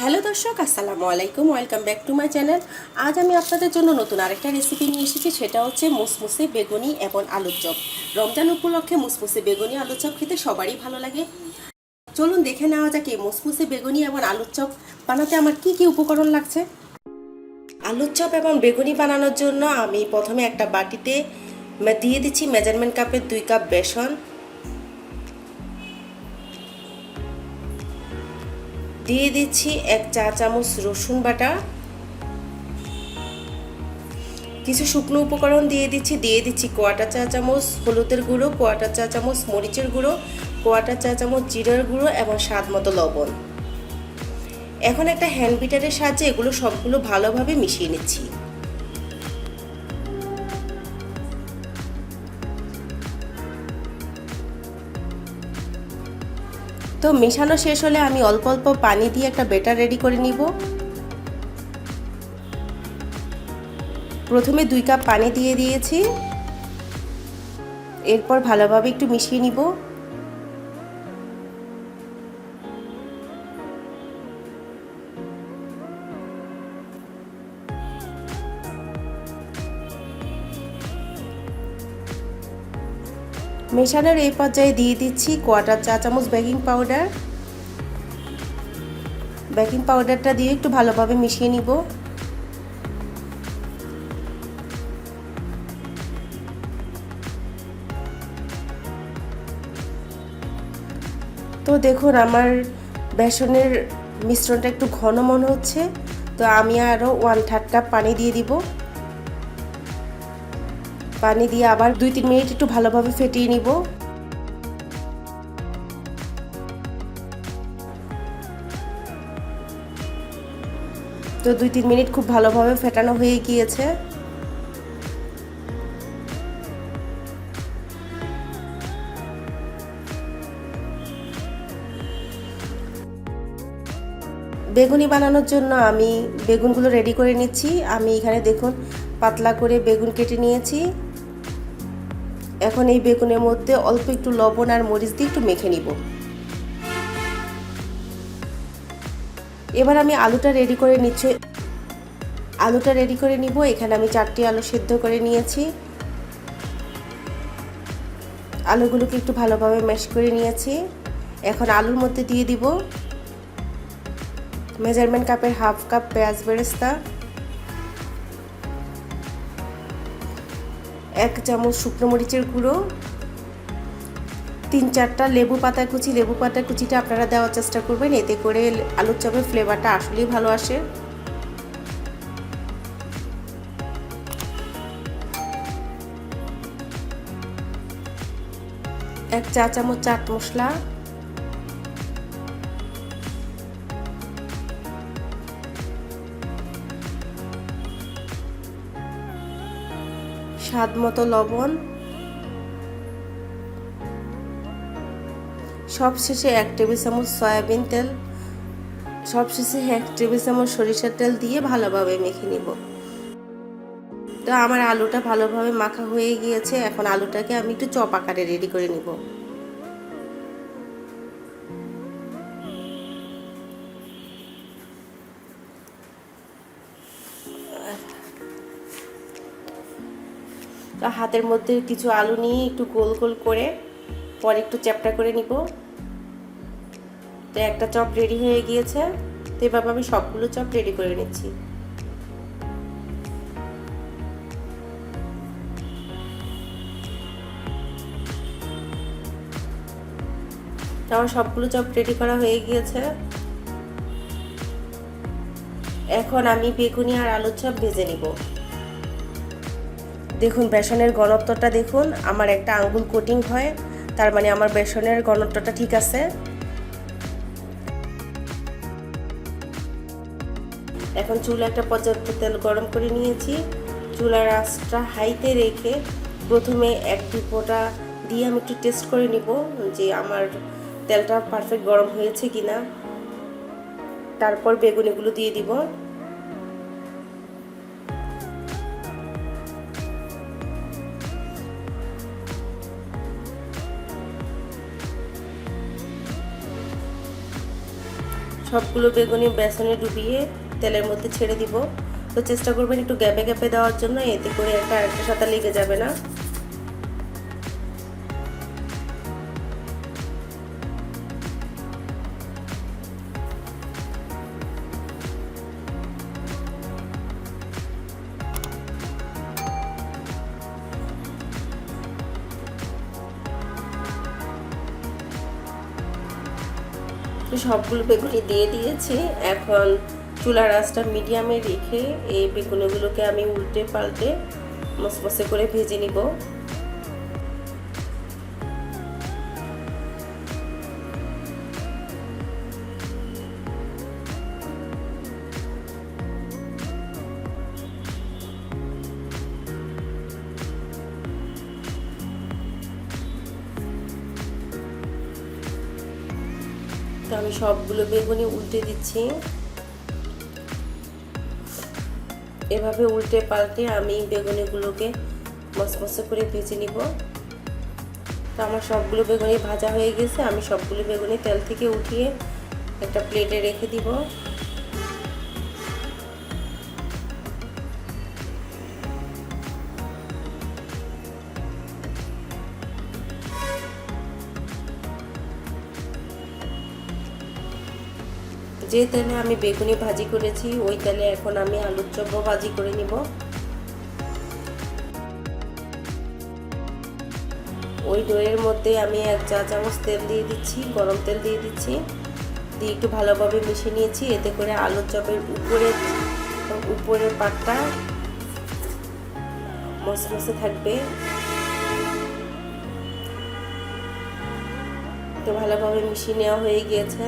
Hello দর্শক, আসসালামু আলাইকুম। Welcome back to my channel. আজ আমি আপনাদের জন্য নতুন আরেকটা রেসিপি নিয়ে এসেছি। সেটা হচ্ছে মুসমুসে বেগুনি এবং আলুর চপ। রমজান উপলক্ষে মুসমুসে বেগুনি আলুর চপ খেতে সবারই ভালো লাগে। চলুন দেখে নেওয়া যাক এই মুসমুসে বেগুনি এবং আলুর চপ বানাতে আমার কি কি উপকরণ লাগছে। আলুর চপ এবং বেগুনি বানানোর জন্য আমি প্রথমে একটা বাটিতে দিয়ে দিচ্ছি মেজারমেন্ট কাপের 2 কাপ বেসন, দিয়ে দিচ্ছি 1 চা চামচ রসুন বাটা, কিছু শুকনো উপকরণ দিয়ে দিচ্ছি কোয়াটা চা চামচ হলুদের গুঁড়ো, কোয়াটা চা চামচ মরিচের গুঁড়ো, কোয়াটা চা চামচ জিরার গুঁড়ো এবং স্বাদ মতো লবণ। এখন একটা হ্যান্ড বিটারের সাহায্যে এগুলো সবগুলো ভালোভাবে মিশিয়ে নিচ্ছি। তো মেশানো শেষ হলে আমি অল্প অল্প পানি দিয়ে একটা ব্যাটার রেডি করে নিব। প্রথমে 2 কাপ পানি দিয়ে দিয়েছি, এরপর ভালোভাবে একটু মিশিয়ে নিব। মেশানোর এই পর্যায়ে দিয়ে দিচ্ছি কোয়াটার চা চামচ বেকিং পাউডার। বেকিং পাউডারটা দিয়ে একটু ভালোভাবে মিশিয়ে নিব। তো দেখুন আমার বেসনের মিশ্রণটা একটু ঘন মনে হচ্ছে, তো আমি আরও 1/3 কাপ পানি দিয়ে দিব। পানি দিয়ে আবার 2-3 মিনিট একটু ভালোভাবে ফেটিয়ে নিব। তো 2-3 মিনিট খুব ভালোভাবে ফেটানো হয়ে গিয়েছে। বেগুনি বানানোর জন্য আমি বেগুনগুলো রেডি করে নিচ্ছি। আমি এখানে দেখুন পাতলা করে বেগুন কেটে নিয়েছি। এখন এই বেগুনের মধ্যে অল্প একটু লবণ আর মরিচ দিয়ে একটু মেখে নিব। এবার আমি আলুটা রেডি করে নিব। এখানে আমি 4টি আলু সেদ্ধ করে নিয়েছি। আলুগুলোকে একটু ভালোভাবে ম্যাশ করে নিয়েছি। এখন আলুর মধ্যে দিয়ে দিব মেজারমেন্ট কাপের 1/2 কাপ পেঁয়াজ বেরেস্তা, 1 চামচ শুকনো মরিচের গুঁড়ো, 3-4টা লেবু পাতা কুচিটা আপনারা দেওয়ার চেষ্টা করবেন, এতে করে আলুর চপের ফ্লেভারটা আসলেই ভালো আসে। এক চা চামচ চাট মশলা, স্বাদ মতো লবণ, সবশেষে 1 টেবিল চামচ সয়াবিন তেল, সবশেষে 1 টেবিল চামচ সরিষার তেল দিয়ে ভালোভাবে মেখে নিব। তো আমার আলুটা ভালোভাবে মাখা হয়ে গিয়েছে। এখন আলুটাকে আমি একটু চপ আকারে রেডি করে নিব। তো হাতের মধ্যে কিছু আলু নিয়ে একটু গোল গোল করে পরে একটু চ্যাপটা করে নিব। তো একটা চপ রেডি হয়ে গিয়েছে। তো এভাবে আমি সবগুলো চপ রেডি করে নিচ্ছি। তো আমার সবগুলো চপ রেডি করা হয়ে গিয়েছে। এখন আমি বেগুনি আর আলুর চপ ভেজে নিব। দেখুন বেসনের ঘনত্বটা দেখুন, আমার একটা আঙ্গুল কোটিং হয়, তার মানে আমার বেসনের ঘনত্বটা ঠিক আছে। এখন চুলা একটা পর্যাপ্ত তেল গরম করে নিয়েছি। চুলার আঁচটা হাইতে রেখে প্রথমে 1-2 ফোঁটা দিয়ে আমি একটু টেস্ট করে নিব যে আমার তেলটা পারফেক্ট গরম হয়েছে কিনা। তারপর বেগুনিগুলো দিয়ে দিব। সবগুলো বেগুনি বেসনে ডুবিয়ে তেলের মধ্যে ছেড়ে দিব। তো চেষ্টা করবেন একটু গ্যাপে গ্যাপে দেওয়ার জন্য, এতে করে একটা আরেকটার সাথে লেগে যাবে না। সবগুলো বেগুনি দিয়ে দিয়েছি। এখন চুলার আঁচটা মিডিয়ামে রেখে এই বেগুনিগুলোকে আমি উল্টে পাল্টে মচমচে করে ভেজে নিব। তো আমি সবগুলো বেগুনি উল্টে দিচ্ছি। এভাবে উল্টে পাল্টে আমি বেগুনিগুলোকে মচমচে করে ভেজে নিব। তো আমার সবগুলো বেগুনি ভাজা হয়ে গেছে। আমি সবগুলো বেগুনি তেল থেকে উঠিয়ে একটা প্লেটে রেখে দিব। যে তেলে আমি বেগুনি ভাজি করেছি ওই তেলে এখন আমি আলুর চপ ভাজি করে নিব। ওই ডোয়ের মধ্যে আমি 1 চা চামচ তেল দিয়ে দিচ্ছি, গরম তেল দিয়ে দিচ্ছি, দিয়ে একটু ভালোভাবে মিশিয়ে নিয়েছি। এতে করে আলুর চপের উপরের পাটটা মচমচে থাকবে। তো ভালোভাবে মিশিয়ে নেওয়া হয়ে গিয়েছে।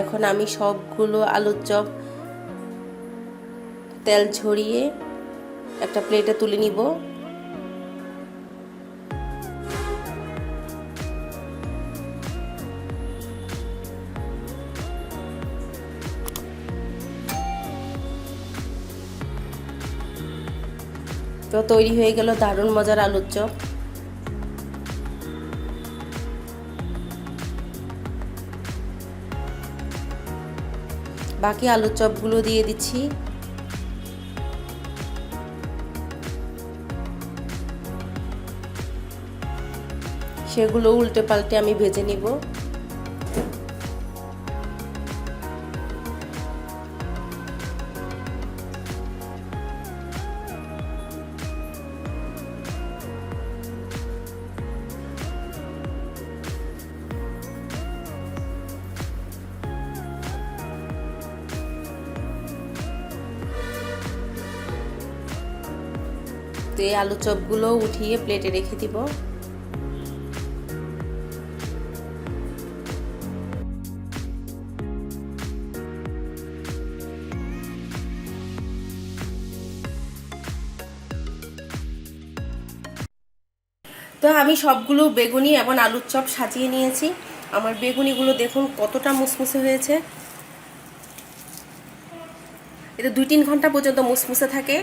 এখন আমি সবগুলো আলুর চপ তেল ঝরিয়ে একটা প্লেটে তুলে নিব। তো তৈরি হয়ে গেল দারুণ মজার আলুর চপ। বাকি আলুর চপগুলো দিয়ে দিচ্ছি। সেগুলো উল্টে পাল্টে আমি ভেজে নিব। তো এই আলু চপগুলো উঠিয়ে প্লেটে রেখে দিব। তো আমি সবগুলো বেগুনি এবং আলুর চপ সাজিয়ে নিয়েছি। আমার বেগুনিগুলো দেখুন কতটা মুসমুসে হয়েছে। এটা 2-3 ঘন্টা পর্যন্ত মুসমুসে থাকে।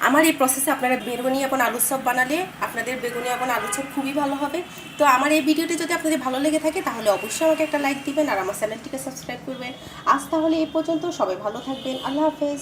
আমার এই প্রসেসে আপনারা বেগুনি এবং আলুর চপ বানালে আপনাদের বেগুনি এবং আলুর চপ খুবই ভালো হবে। তো আমার এই ভিডিওটি যদি আপনাদের ভালো লেগে থাকে তাহলে অবশ্যই আমাকে একটা লাইক দিবেন আর আমার চ্যানেলটিকে সাবস্ক্রাইব করবেন। আজ তাহলে এই পর্যন্ত, সবাই ভালো থাকবেন। আল্লাহ হাফেজ।